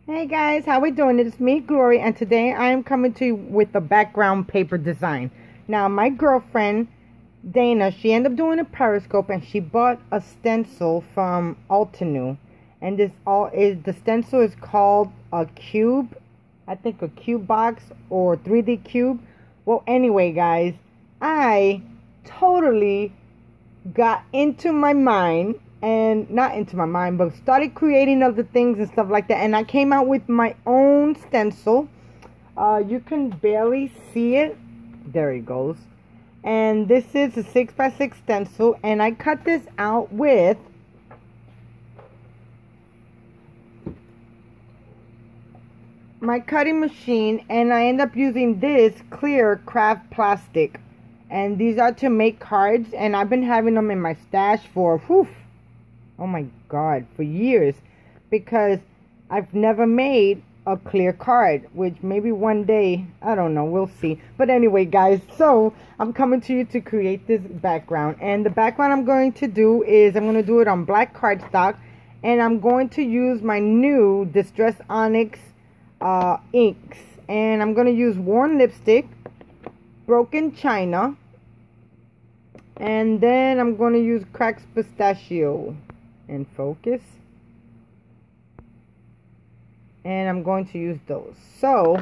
Hey guys, how we doing? It's me, Glory, and today I am coming to you with a background paper design. Now, my girlfriend, Dana, she ended up doing a Periscope and she bought a stencil from Altenew. And the stencil is called a cube, I think a cube box or 3D cube. Well, anyway, guys, I totally got into my mind, and not into my mind, but started creating other things and stuff like that, and I came out with my own stencil. You can barely see it. There it goes. And this is a 6x6 stencil, and I cut this out with my cutting machine, and I end up using this clear craft plastic, and these are to make cards, and I've been having them in my stash for oh my god, for years, because I've never made a clear card, which maybe one day, I don't know, we'll see. But anyway, guys, so I'm coming to you to create this background, and the background I'm going to do is I'm going to do it on black cardstock, and I'm going to use my new Distress Onyx inks, and I'm going to use worn lipstick, broken china, and then I'm going to use cracked pistachio and focus, and I'm going to use those. So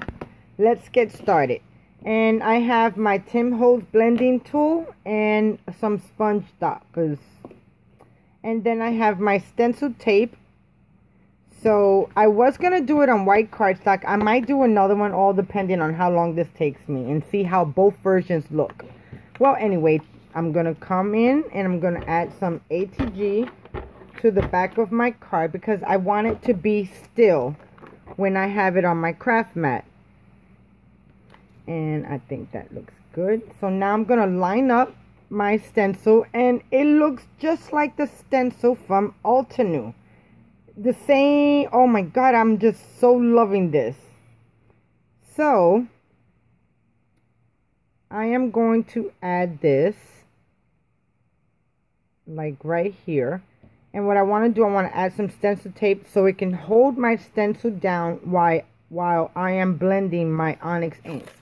let's get started. And I have my Tim Holtz blending tool and some sponge stoppers, and then I have my stencil tape. So I was gonna do it on white cardstock. I might do another one, all depending on how long this takes me, and see how both versions look. Well, anyway, I'm gonna come in and I'm gonna add some ATG to the back of my card because I want it to be still when I have it on my craft mat. And I think that looks good. So now I'm gonna line up my stencil, and it looks just like the stencil from Altenew. The same. Oh my god, I'm just so loving this. So I am going to add this like right here, and what I want to do, I want to add some stencil tape so it can hold my stencil down while I am blending my onyx inks.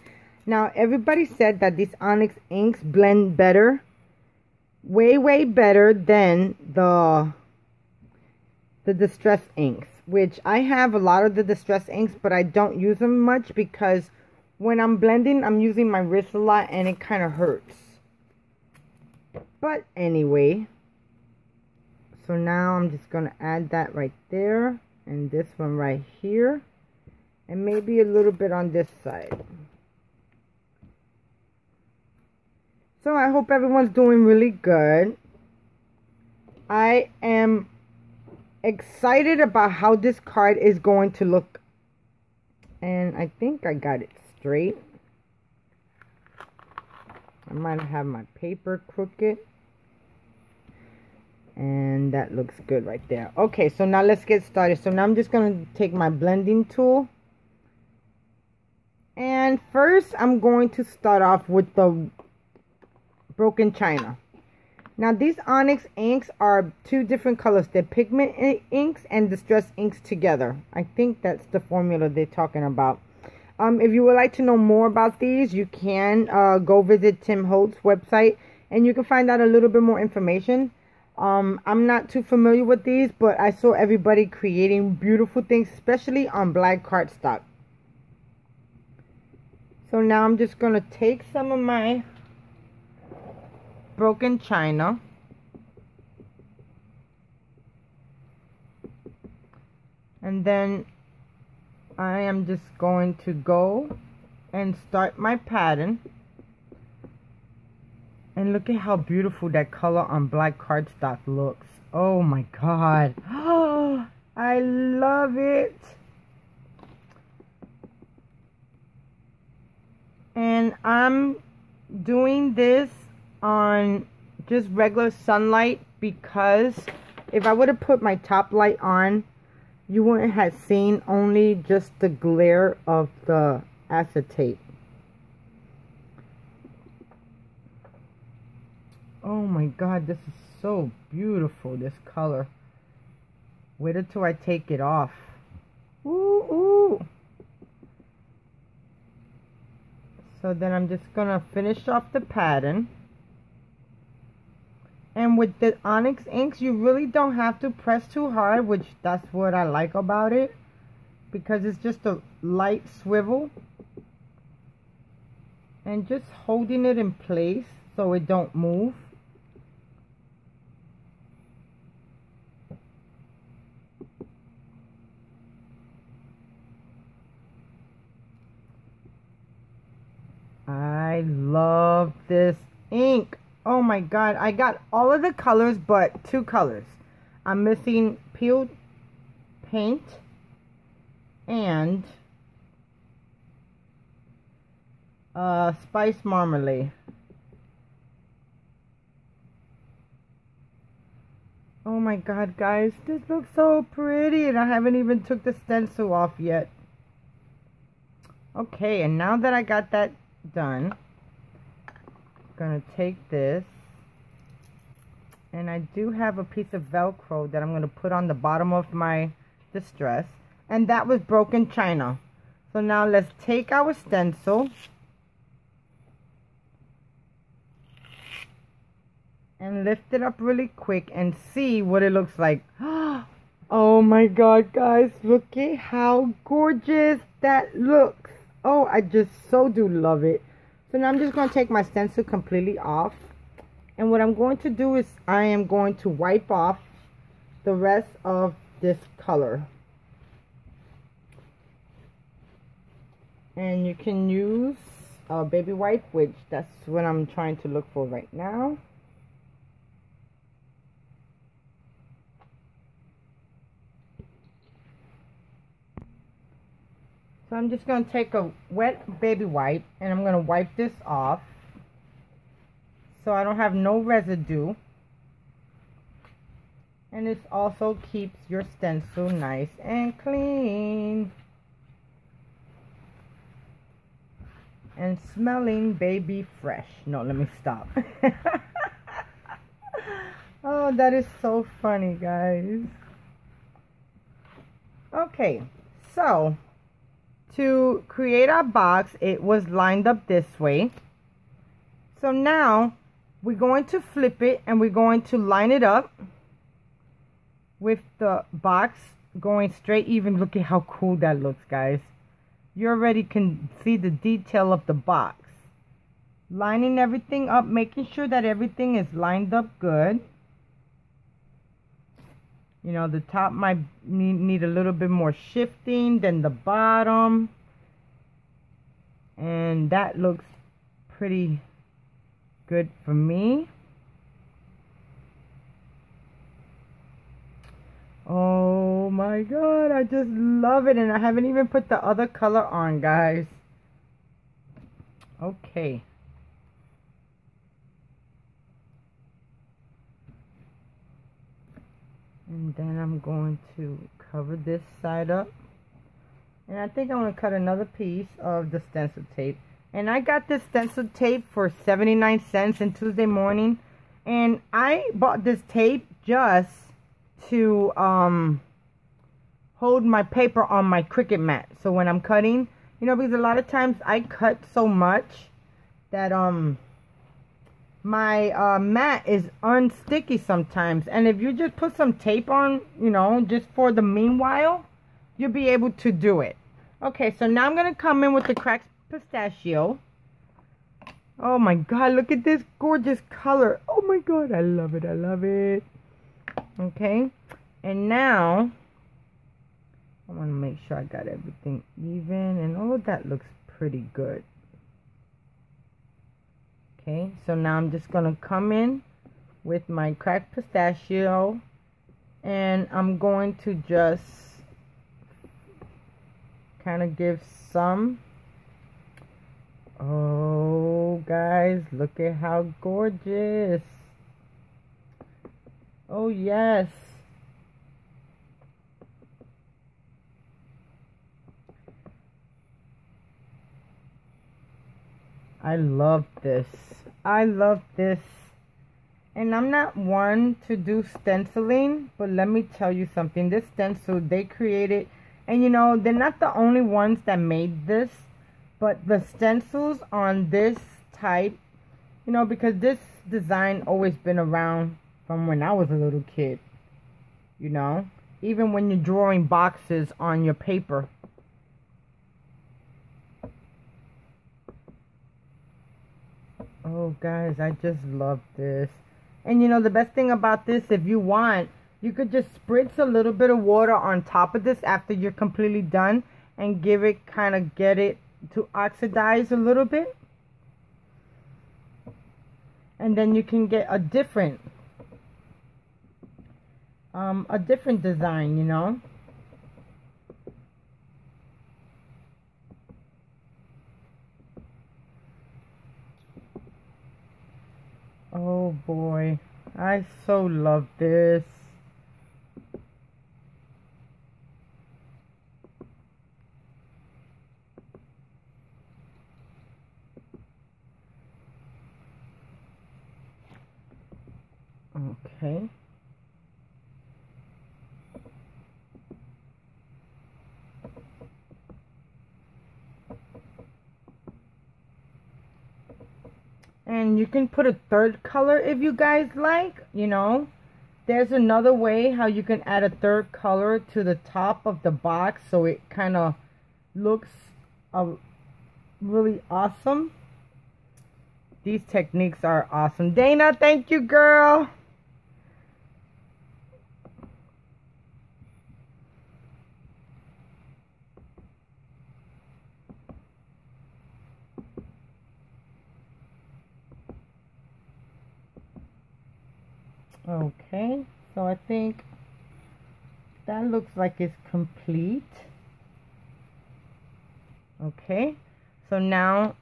Now, everybody said that these onyx inks blend better, way better than the Distress inks, which I have a lot of the Distress inks, but I don't use them much because when I'm blending, I'm using my wrist a lot and it kind of hurts. But anyway, so now I'm just going to add that right there, and this one right here, and maybe a little bit on this side. So I hope everyone's doing really good. I am excited about how this card is going to look, and I think I got it straight. I might have my paper crooked, and that looks good right there. Okay, so now let's get started. So now I'm just going to take my blending tool, and first I'm going to start off with the broken china. Now, these onyx inks are two different colors. They're pigment inks and distress inks together. I think that's the formula they're talking about. If you would like to know more about these, you can go visit Tim Holtz website, and you can find out a little bit more information. I'm not too familiar with these, but I saw everybody creating beautiful things, especially on black cardstock. So now I'm just going to take some of my broken china, and then I am just going to go and start my pattern. And look at how beautiful that color on black cardstock looks. Oh my god. Oh, I love it. And I'm doing this on just regular sunlight, because if I would have put my top light on, you wouldn't have seen, only just the glare of the acetate. Oh my god, this is so beautiful, this color. Wait until I take it off. Woo! Ooh. So then I'm just gonna finish off the pattern. And with the onyx inks, you really don't have to press too hard, which that's what I like about it, because it's just a light swivel and just holding it in place so it don't move. I love this ink. Oh my god, I got all of the colors but 2 colors. I'm missing peeled paint and spice marmalade. Oh my god, guys, this looks so pretty, and I haven't even took the stencil off yet. Okay, and now that I got that done, I'm gonna take this, and I do have a piece of Velcro that I'm gonna put on the bottom of my Distress, and that was broken china. So now let's take our stencil and lift it up really quick and see what it looks like. Oh my god, guys, look at how gorgeous that looks. Oh, I just so do love it. So now I'm just going to take my stencil completely off, and what I'm going to do is I am going to wipe off the rest of this color. And you can use a baby wipe, which that's what I'm trying to look for right now. So I'm just going to take a wet baby wipe and I'm going to wipe this off so I don't have no residue. And this also keeps your stencil nice and clean and smelling baby fresh. No, let me stop. Oh, that is so funny, guys. Okay, so to create our box, it was lined up this way. So now we're going to flip it and we're going to line it up with the box going straight even. Look at how cool that looks, guys. You already can see the detail of the box. Lining everything up, making sure that everything is lined up good. You know, the top might need a little bit more shifting than the bottom. And that looks pretty good for me. Oh my god, I just love it. And I haven't even put the other color on, guys. Okay. And then I'm going to cover this side up. And I think I'm going to cut another piece of the stencil tape. And I got this stencil tape for 79 cents in Tuesday morning. And I bought this tape just to hold my paper on my Cricut mat. So when I'm cutting, you know, because a lot of times I cut so much that my mat is unsticky sometimes, and if you just put some tape on, you know, just for the meanwhile, you'll be able to do it. Okay, so now I'm gonna come in with the cracked pistachio. Oh my god, look at this gorgeous color. Oh my god, I love it, I love it. Okay, and now I want to make sure I got everything even, and all of that looks pretty good. Okay, so now I'm just going to come in with my cracked pistachio, and I'm going to just kind of give some. Oh, guys, look at how gorgeous. Oh, yes. I love this. I love this. And I'm not one to do stenciling, but let me tell you something. This stencil, they created, And you know, they're not the only ones that made this, but the stencils on this type, you know, because this design always been around from when I was a little kid, you know, even when you're drawing boxes on your paper. Oh guys, I just love this. And you know, the best thing about this, if you want, you could just spritz a little bit of water on top of this after you're completely done and give it, kind of get it to oxidize a little bit. And then you can get a different design, you know. Oh boy, I so love this. Okay. And you can put a third color if you guys like, you know. There's another way how you can add a third color to the top of the box so it kind of looks really awesome. These techniques are awesome. Dana, thank you, girl. Okay, so I think that looks like it's complete. Okay, so now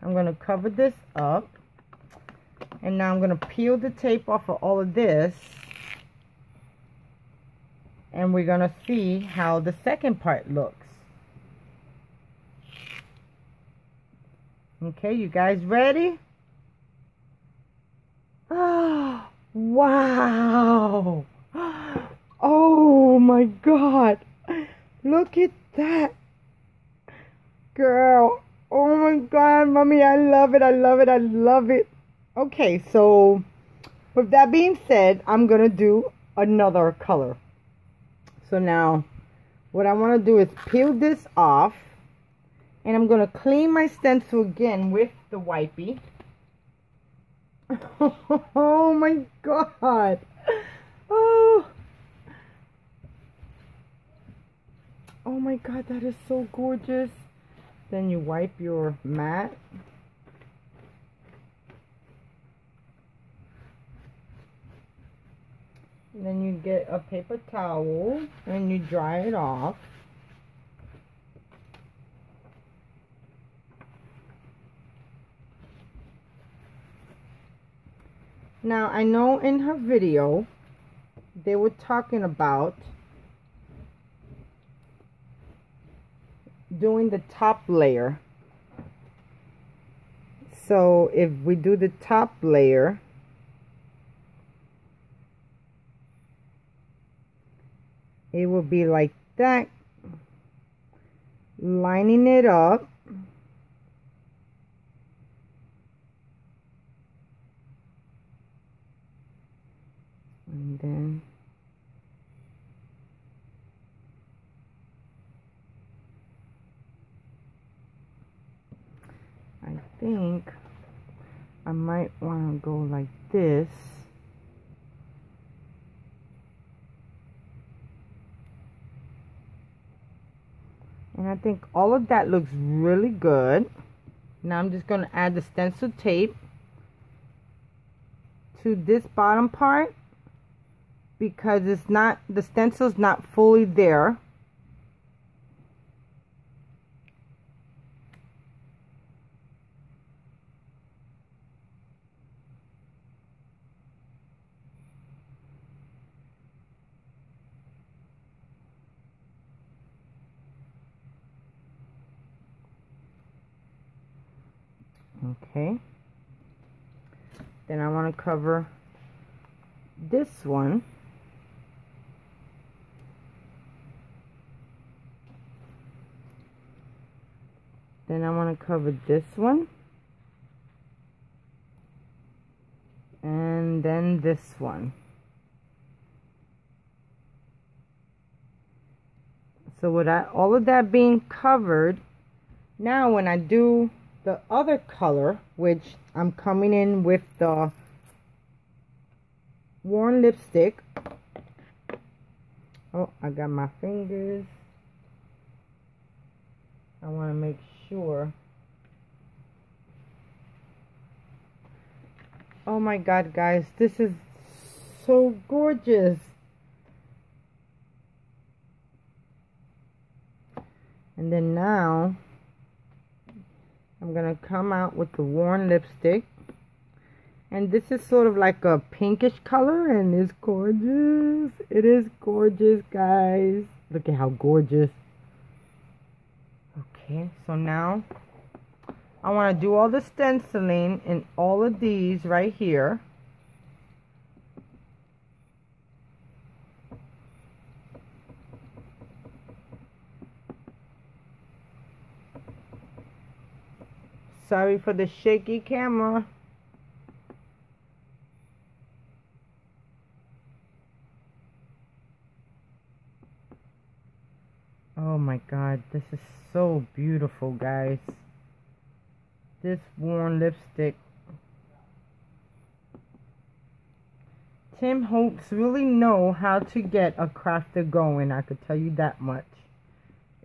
I'm going to cover this up, and now I'm going to peel the tape off of all of this, and we're going to see how the second part looks. Okay, you guys ready? Oh, wow. Oh my God, look at that, girl. Oh my God, mommy, I love it, I love it, I love it. Okay, so with that being said, I'm gonna do another color. So now what I want to do is peel this off, and I'm gonna clean my stencil again with the wipey. Oh my God. Oh my God, that is so gorgeous. Then you wipe your mat. And then you get a paper towel and you dry it off. Now, I know in her video, they were talking about doing the top layer. So, if we do the top layer, it will be like that, lining it up. And then I think I might want to go like this. And I think all of that looks really good. Now I'm just going to add the stencil tape to this bottom part, because it's not, the stencil's not fully there. Okay, then I want to cover this one. Then I want to cover this one. And then this one. So with all of that being covered, now when I do the other color, which I'm coming in with the worn lipstick. Oh, I got my fingers. I want to make sure. Oh my God, guys, this is so gorgeous. And then now I'm gonna come out with the worn lipstick, and this is sort of like a pinkish color, and it's gorgeous. It is gorgeous, guys. Look at how gorgeous. Okay, so now I want to do all the stenciling in all of these right here. Sorry for the shaky camera. Oh my God, this is so beautiful, guys. This worn lipstick. Tim Holtz really know how to get a crafter going, I could tell you that much.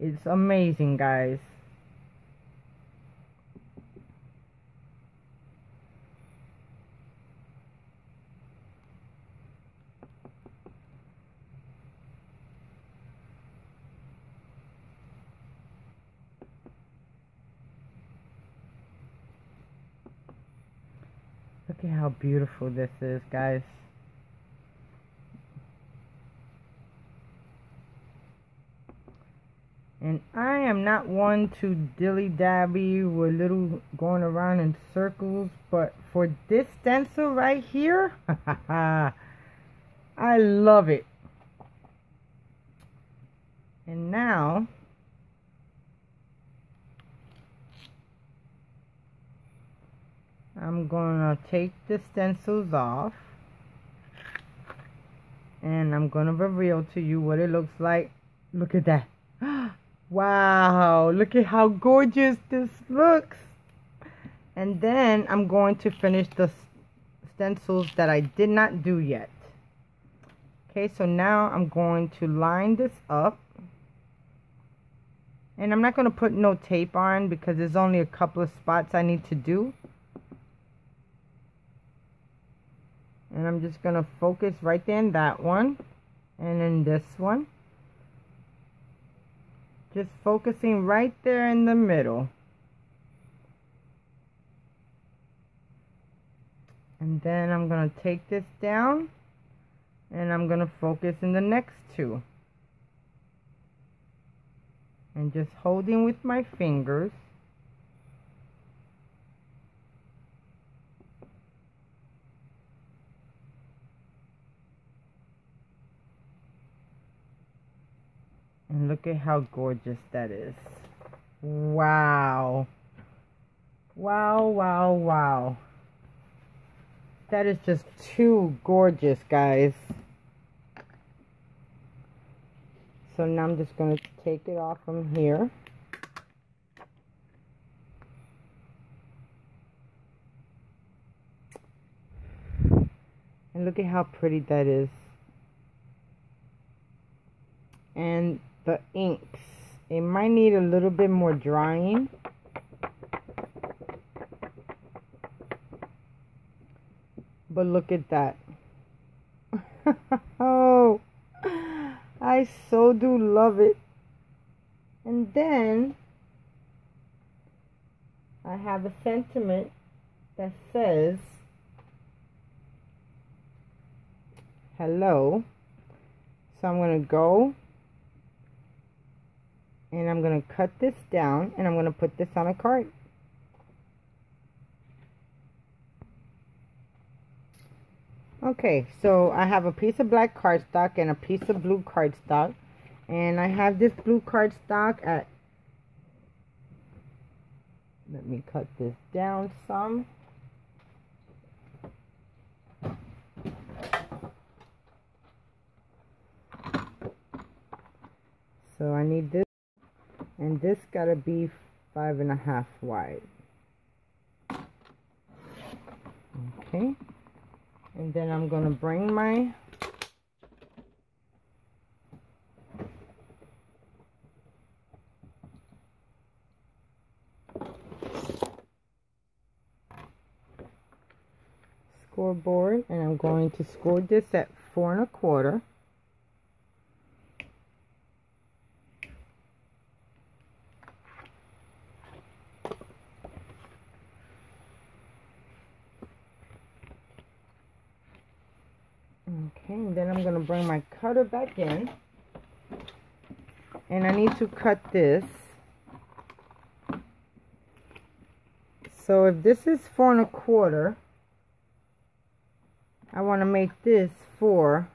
It's amazing, guys. Look at how beautiful this is, guys. And I am not one to dilly-dabby with little going around in circles, but for this stencil right here, I love it. And now I'm gonna take the stencils off, and I'm gonna reveal to you what it looks like. Look at that. Wow, look at how gorgeous this looks. And then I'm going to finish the stencils that I did not do yet. Okay, so now I'm going to line this up. And I'm not going to put no tape on because there's only a couple of spots I need to do. And I'm just going to focus right there in that one. And in this one. Just focusing right there in the middle. And then I'm going to take this down. And I'm going to focus in the next two. And just holding with my fingers. And look at how gorgeous that is. Wow. Wow, wow, wow. That is just too gorgeous, guys. So now I'm just going to take it off from here. And look at how pretty that is. And the inks, it might need a little bit more drying. But look at that. Oh, I so do love it. And then I have a sentiment that says hello. So I'm going to go and I'm going to cut this down and I'm going to put this on a card. Okay, so I have a piece of black cardstock and a piece of blue cardstock. And I have this blue cardstock at Let me cut this down some. So I need this, and this gotta be 5.5 wide. Okay, and then I'm gonna bring my scoreboard, and I'm going to score this at 4 1/4. Okay, and then I'm going to bring my cutter back in, and I need to cut this. So if this is 4 1/4, I want to make this 4.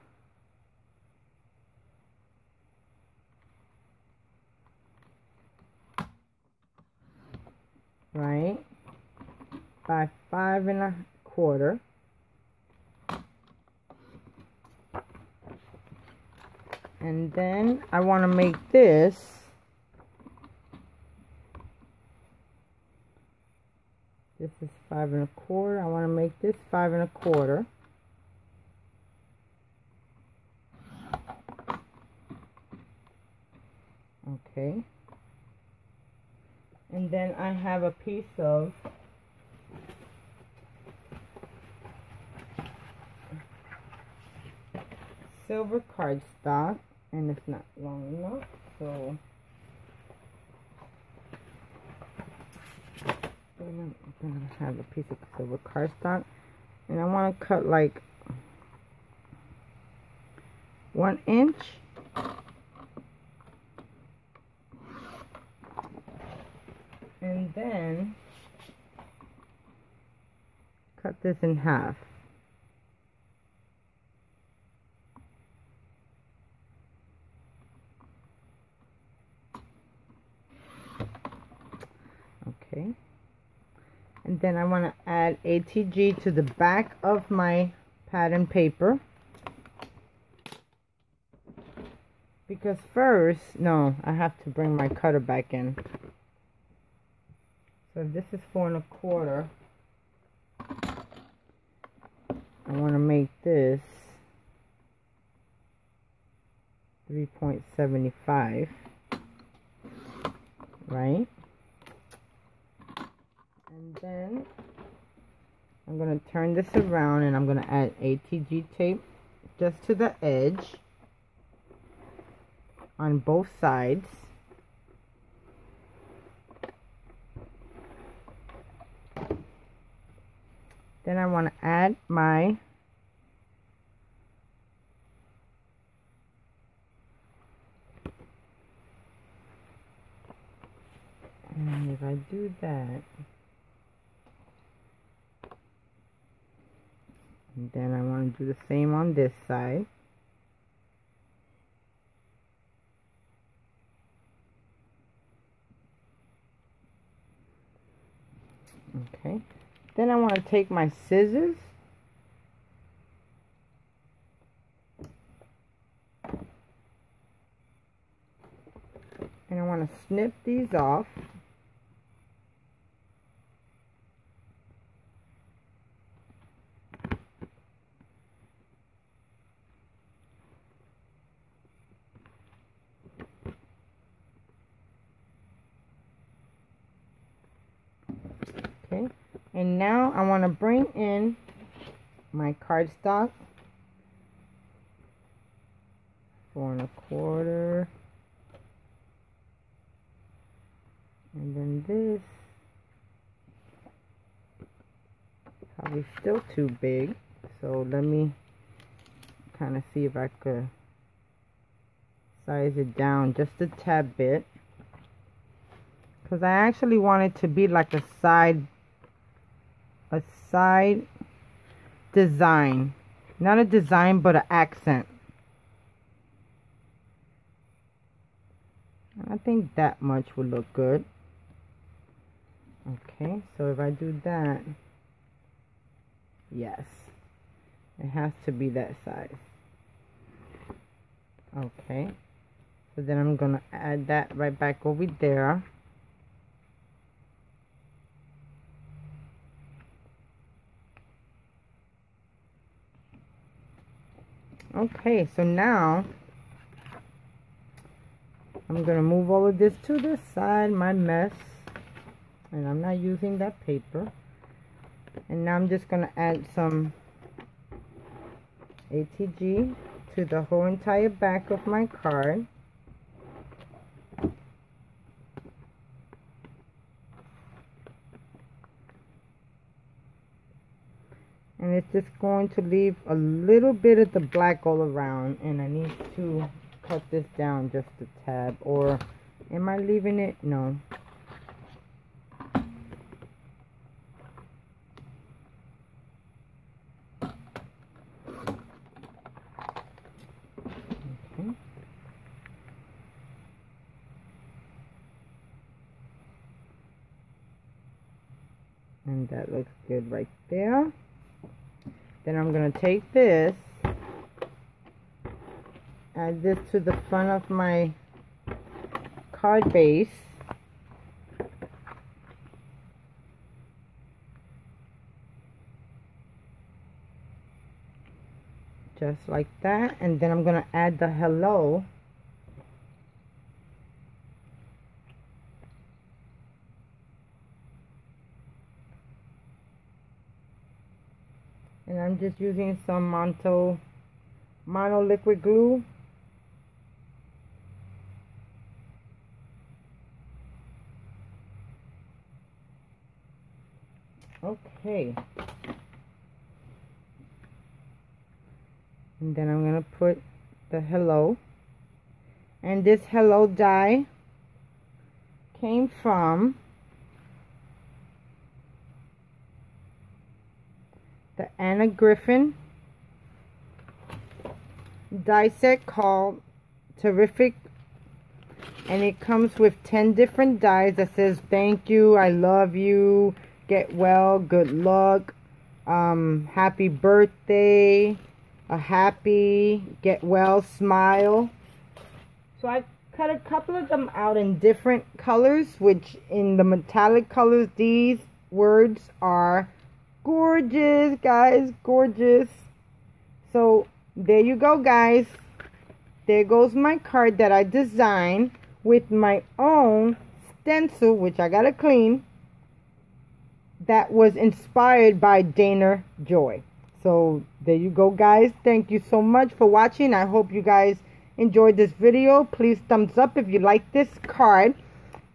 Right? By 5 1/4. And then I want to make this 5 1/4. I want to make this 5 1/4. Okay. And then I have a piece of silver cardstock, and it's not long enough, so I'm gonna have a piece of silver cardstock, and I want to cut like 1 inch. And then cut this in half. Okay. And then I want to add ATG to the back of my pattern paper. Because first, no, I have to bring my cutter back in. So if this is 4 1/4, I want to make this 3.75, right? And then I'm going to turn this around, and I'm going to add ATG tape just to the edge on both sides. Then I want to add my and if I do that, and then I want to do the same on this side. Okay. Then I want to take my scissors and I want to snip these off. Okay. And now I want to bring in my cardstock, 4 1/4, and then this probably still too big, so let me kind of see if I could size it down just a tad bit, because I actually want it to be like a side design, not a design but an accent. I think that much would look good. Okay, so if I do that, yes, it has to be that size. Okay, so then I'm gonna add that right back over there. Okay, so now I'm gonna move all of this to the side, my mess, and I'm not using that paper. And now I'm just gonna add some ATG to the whole entire back of my card. And it's just going to leave a little bit of the black all around, and I need to cut this down just a tad. Or am I leaving it? No. Okay. And that looks good right there. Then I'm going to take this, add this to the front of my card base. Just like that. And then I'm going to add the hello. And I'm just using some mono liquid glue. Okay. And then I'm going to put the hello. And this hello die came from the Anna Griffin die set called Terrific, and it comes with 10 different dies that says thank you, I love you, get well, good luck, happy birthday, a happy, get well, smile. So I cut a couple of them out in different colors, which in the metallic colors, these words are gorgeous, guys, gorgeous. So there you go, guys. There goes my card that I designed with my own stencil, which I gotta clean, that was inspired by Dana Joy. So there you go, guys. Thank you so much for watching. I hope you guys enjoyed this video. Please thumbs up if you like this card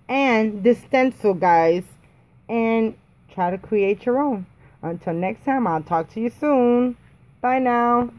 and this stencil, guys, and try to create your own. Until next time, I'll talk to you soon. Bye now.